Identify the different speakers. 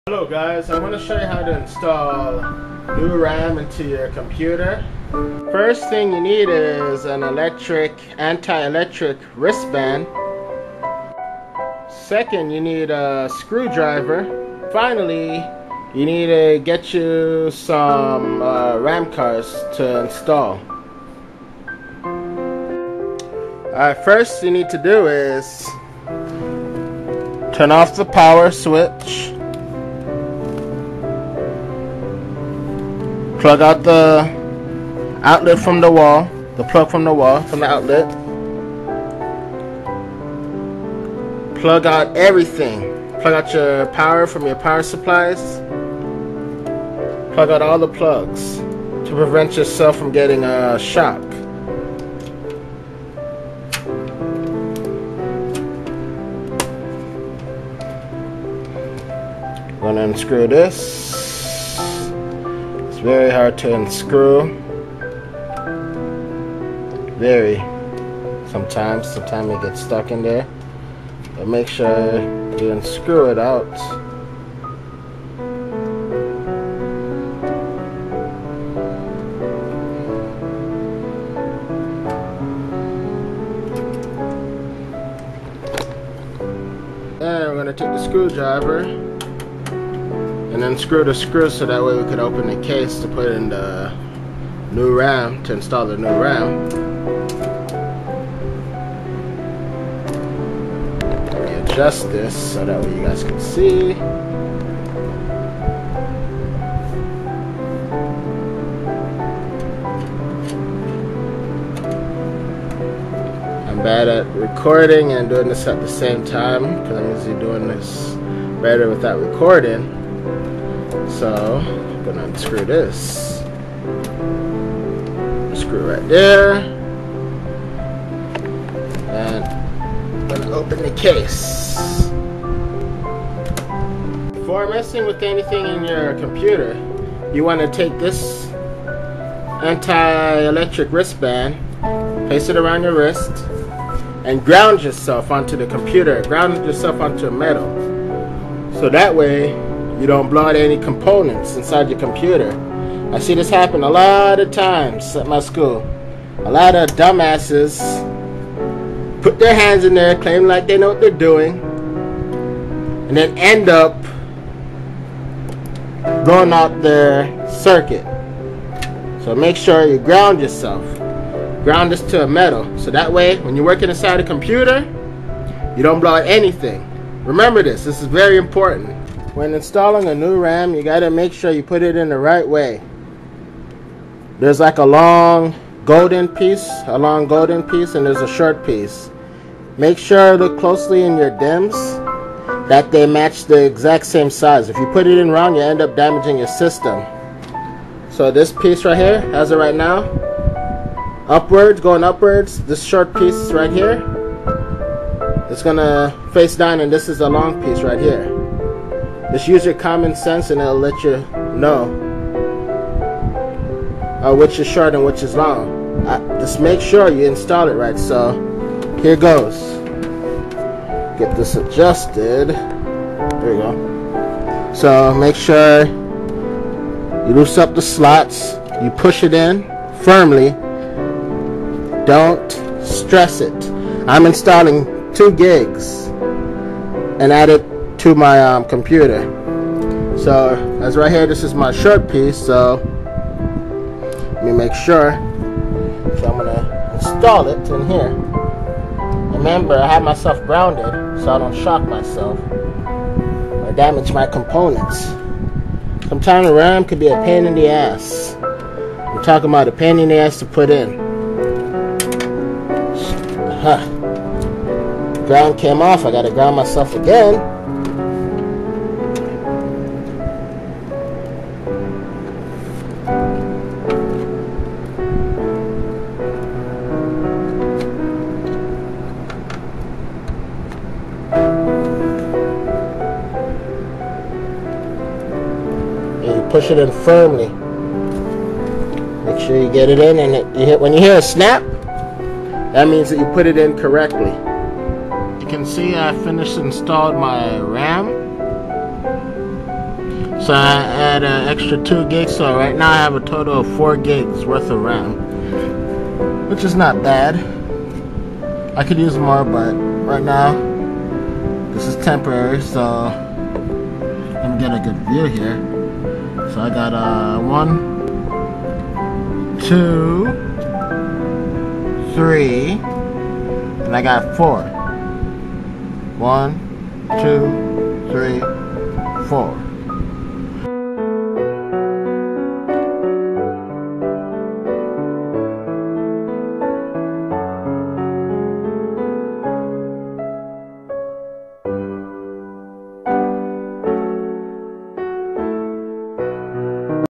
Speaker 1: Hello guys, I want to show you how to install new RAM into your computer. First thing you need is an anti-electric wristband. Second, you need a screwdriver. Finally, you need to get you some RAM cards to install. Alright, first you need to do is turn off the power switch. Plug out the outlet from the wall, the plug from the wall, from the outlet. Plug out everything. Plug out your power from your power supplies. Plug out all the plugs to prevent yourself from getting a shock. I'm going to unscrew this. Very hard to unscrew. Sometimes it gets stuck in there. But make sure you unscrew it out. And we're going to take the screwdriver and unscrew the screw so that way we could open the case to put in the new RAM, to install the new RAM. Let me adjust this so that way you guys can see. I'm bad at recording and doing this at the same time because I'm usually doing this better without recording. So I'm gonna unscrew this. Screw right there. And I'm gonna open the case. Before messing with anything in your computer, you want to take this anti-electric wristband, place it around your wrist, and ground yourself onto the computer. Ground yourself onto metal. So that way you don't blow out any components inside your computer. I see this happen a lot of times at my school. A lot of dumbasses put their hands in there, claim like they know what they're doing, and then end up blowing out their circuit. So make sure you ground yourself. Ground this to a metal. So that way, when you're working inside a computer, you don't blow out anything. Remember this is very important. When installing a new RAM, you gotta make sure you put it in the right way. There's like a long golden piece, and there's a short piece. Make sure, look closely in your DIMMs that they match the exact same size. If you put it in wrong, you end up damaging your system. So this piece right here, as of right now, going upwards, this short piece right here, it's gonna face down, and this is a long piece right here. Just use your common sense and it'll let you know which is short and which is long. Just make sure you install it right. So here goes. Get this adjusted. There you go. So make sure you loosen up the slots. You push it in firmly. Don't stress it. I'm installing 2 gigs and add it to my computer. So as right here, this is my short piece, so let me make sure. So I'm gonna install it in here. Remember, I have myself grounded so I don't shock myself or damage my components. Sometimes RAM could be a pain in the ass. I'm talking about a pain in the ass to put in. Ground came off, I gotta ground myself again. Push it in firmly. Make sure you get it in, and when you hear a snap, that means that you put it in correctly. You can see I finished installed my RAM. So I add an extra 2 gigs, so right now I have a total of 4 gigs worth of RAM, which is not bad. I could use more, but right now this is temporary, so let me get a good view here. So I got 1, 2, 3, and I got 4. 1, 2, 3, 4.